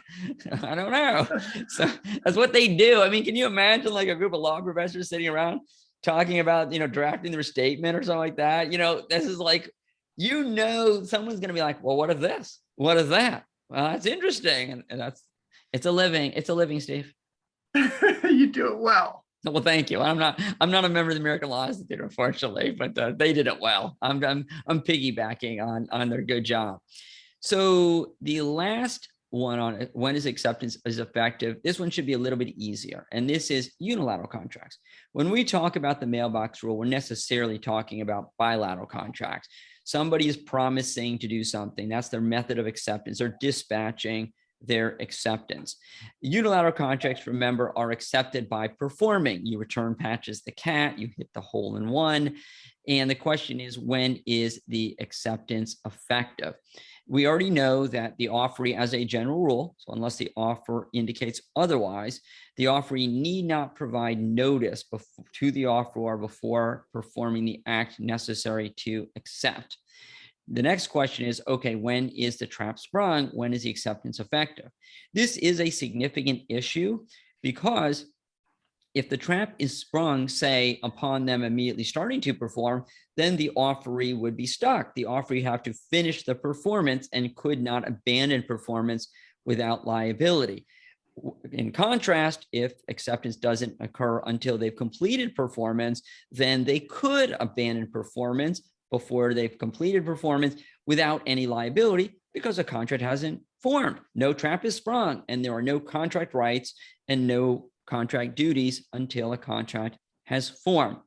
I don't know. So that's what they do. I mean, can you imagine like a group of law professors sitting around talking about, drafting their statement or something like that? This is like, someone's going to be like, well, what if this? What is that? Well, that's interesting. And it's a living, Steve. You do it well. Well, thank you. I'm not a member of the American Law Institute, unfortunately, but they did it well. I'm piggybacking on their good job. So the last one on it, when is acceptance is effective? This one should be a little bit easier. And this is unilateral contracts. When we talk about the mailbox rule, we're necessarily talking about bilateral contracts. Somebody is promising to do something. That's their method of acceptance. They're dispatching their acceptance. Unilateral contracts, remember, are accepted by performing. You return patches the cat, you hit the hole in one. And the question is, when is the acceptance effective? We already know that the offeree, as a general rule, so unless the offer indicates otherwise, the offeree need not provide notice to the offeror before performing the act necessary to accept. The next question is, okay, when is the trap sprung? When is the acceptance effective? This is a significant issue because if the trap is sprung, say, upon them immediately starting to perform, then the offeree would be stuck. The offeree have to finish the performance and could not abandon performance without liability. In contrast, if acceptance doesn't occur until they've completed performance, then they could abandon performance before they've completed performance without any liability because a contract hasn't formed. No trap is sprung, and there are no contract rights and no contract duties until a contract has formed.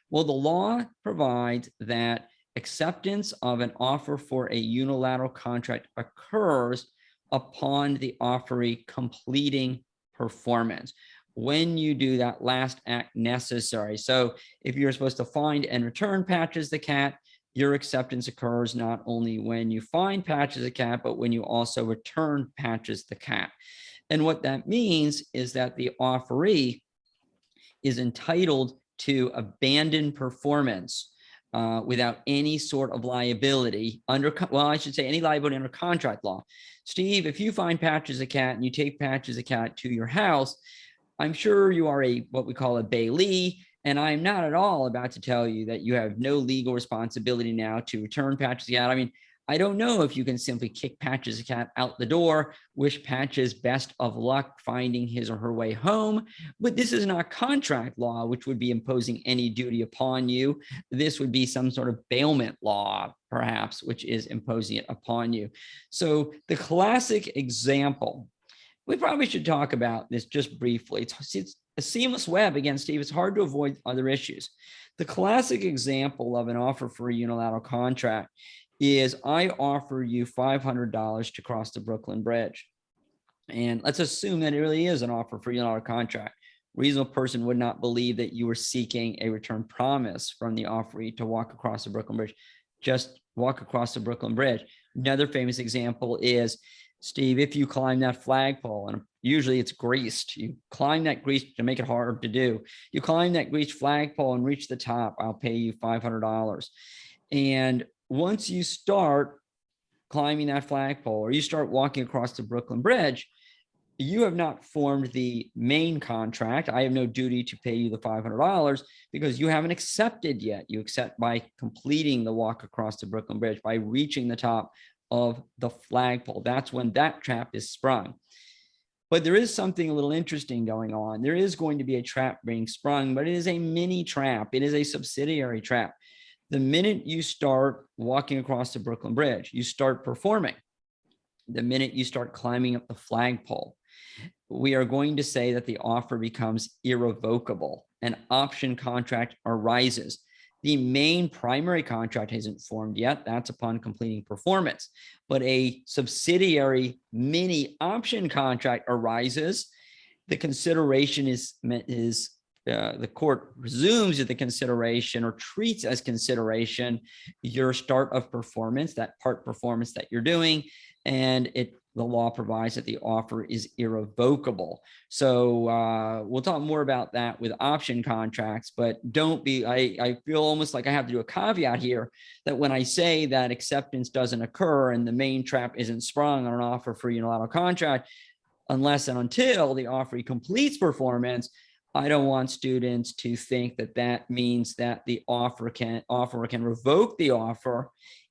Well, the law provides that acceptance of an offer for a unilateral contract occurs upon the offeree completing performance. When you do that last act necessary. So if you're supposed to find and return patches the cat, your acceptance occurs not only when you find patches the cat, but when you also return patches the cat. And what that means is that the offeree is entitled to abandon performance without any sort of liability any liability under contract law. Steve, if you find patches of cat and you take patches of cat to your house, I'm sure you are what we call a bailee, and I'm not at all about to tell you that you have no legal responsibility now to return patches of cat. I mean, I don't know if you can simply kick Patches the cat out the door, wish Patches best of luck finding his or her way home, but this is not contract law, which would be imposing any duty upon you. This would be some sort of bailment law, perhaps, which is imposing it upon you. So the classic example, we probably should talk about this just briefly. It's a seamless web. Again, Steve, it's hard to avoid other issues. The classic example of an offer for a unilateral contract is I offer you $500 to cross the Brooklyn Bridge. And let's assume that it really is an offer for a unilateral contract. Reasonable person would not believe that you were seeking a return promise from the offeree to walk across the Brooklyn Bridge. Just walk across the Brooklyn Bridge. Another famous example is, Steve, if you climb that flagpole, and usually it's greased, you climb that grease to make it hard to do. You climb that greased flagpole and reach the top, I'll pay you $500. And once you start climbing that flagpole or you start walking across the Brooklyn Bridge, you have not formed the main contract. I have no duty to pay you the $500 because you haven't accepted yet. You accept by completing the walk across the Brooklyn Bridge, by reaching the top of the flagpole. That's when that trap is sprung. But there is something a little interesting going on. There is going to be a trap being sprung, but it is a mini trap. It is a subsidiary trap. The minute you start walking across the Brooklyn Bridge, you start performing. The minute you start climbing up the flagpole, we are going to say that the offer becomes irrevocable. An option contract arises. The main primary contract hasn't formed yet. That's upon completing performance. But a subsidiary mini option contract arises. The consideration is the court presumes that the consideration or treats as consideration your start of performance, that part performance that you're doing, and the law provides that the offer is irrevocable. So we'll talk more about that with option contracts, but don't be, I feel almost like I have to do a caveat here that when I say that acceptance doesn't occur and the main trap isn't sprung on an offer for unilateral contract, unless and until the offeree completes performance, I don't want students to think that that means that the offeror can revoke the offer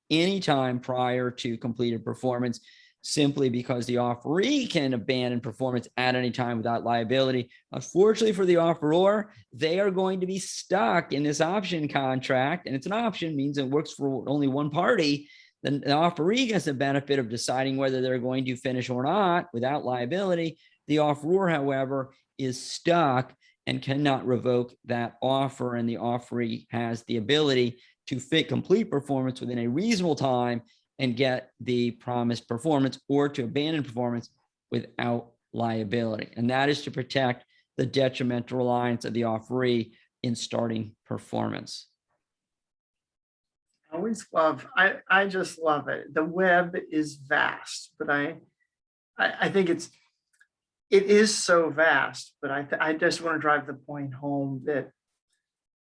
anytime prior to completed performance, simply because the offeree can abandon performance at any time without liability. Unfortunately for the offeror, they are going to be stuck in this option contract, and it's an option, means it works for only one party. Then the offeree gets the benefit of deciding whether they're going to finish or not without liability. The offeror, however, is stuck and cannot revoke that offer, and the offeree has the ability to complete performance within a reasonable time and get the promised performance, or to abandon performance without liability. And that is to protect the detrimental reliance of the offeree in starting performance. I always love, I just love it. The web is vast, but I think it is so vast, but I just want to drive the point home that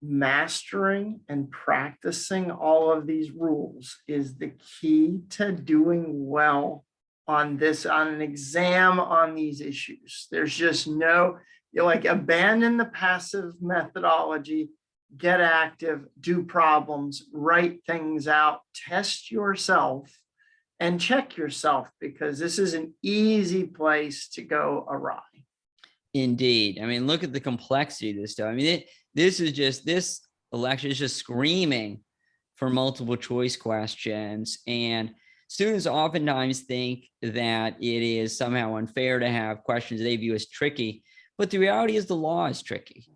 mastering and practicing all of these rules is the key to doing well on an exam on these issues. There's just no, like, abandon the passive methodology, get active, do problems, write things out, test yourself, and check yourself, because this is an easy place to go awry. Indeed. I mean, look at the complexity of this stuff. I mean, this election is just screaming for multiple choice questions. And students oftentimes think that it is somehow unfair to have questions they view as tricky. But the reality is the law is tricky.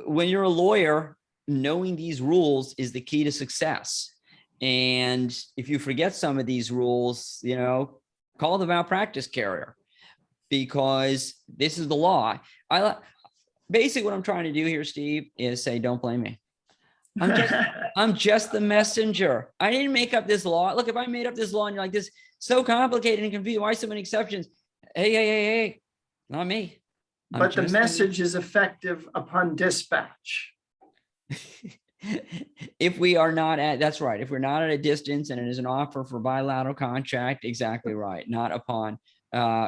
When you're a lawyer, knowing these rules is the key to success. And if you forget some of these rules, call the malpractice carrier, because this is the law. Basically what I'm trying to do here, Steve, is say, don't blame me. I'm just the messenger. I didn't make up this law. Look, if I made up this law and you're like, this so complicated and confusing, why so many exceptions? Hey, not me. But the message is effective upon dispatch. If we are not at, that's right. If we're not at a distance and it is an offer for bilateral contract, exactly right. Not upon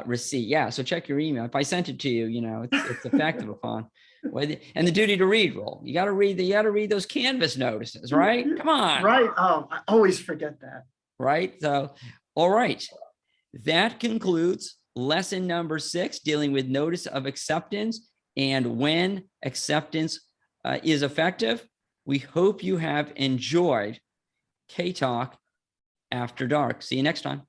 receipt. Yeah. So check your email. If I sent it to you, it's effective upon. And the duty to read rule. You got to read those canvas notices, right? Come on. Right. Oh, I always forget that. Right. So, all right. That concludes lesson number 6, dealing with notice of acceptance and when acceptance is effective. We hope you have enjoyed K-Talk After Dark. See you next time.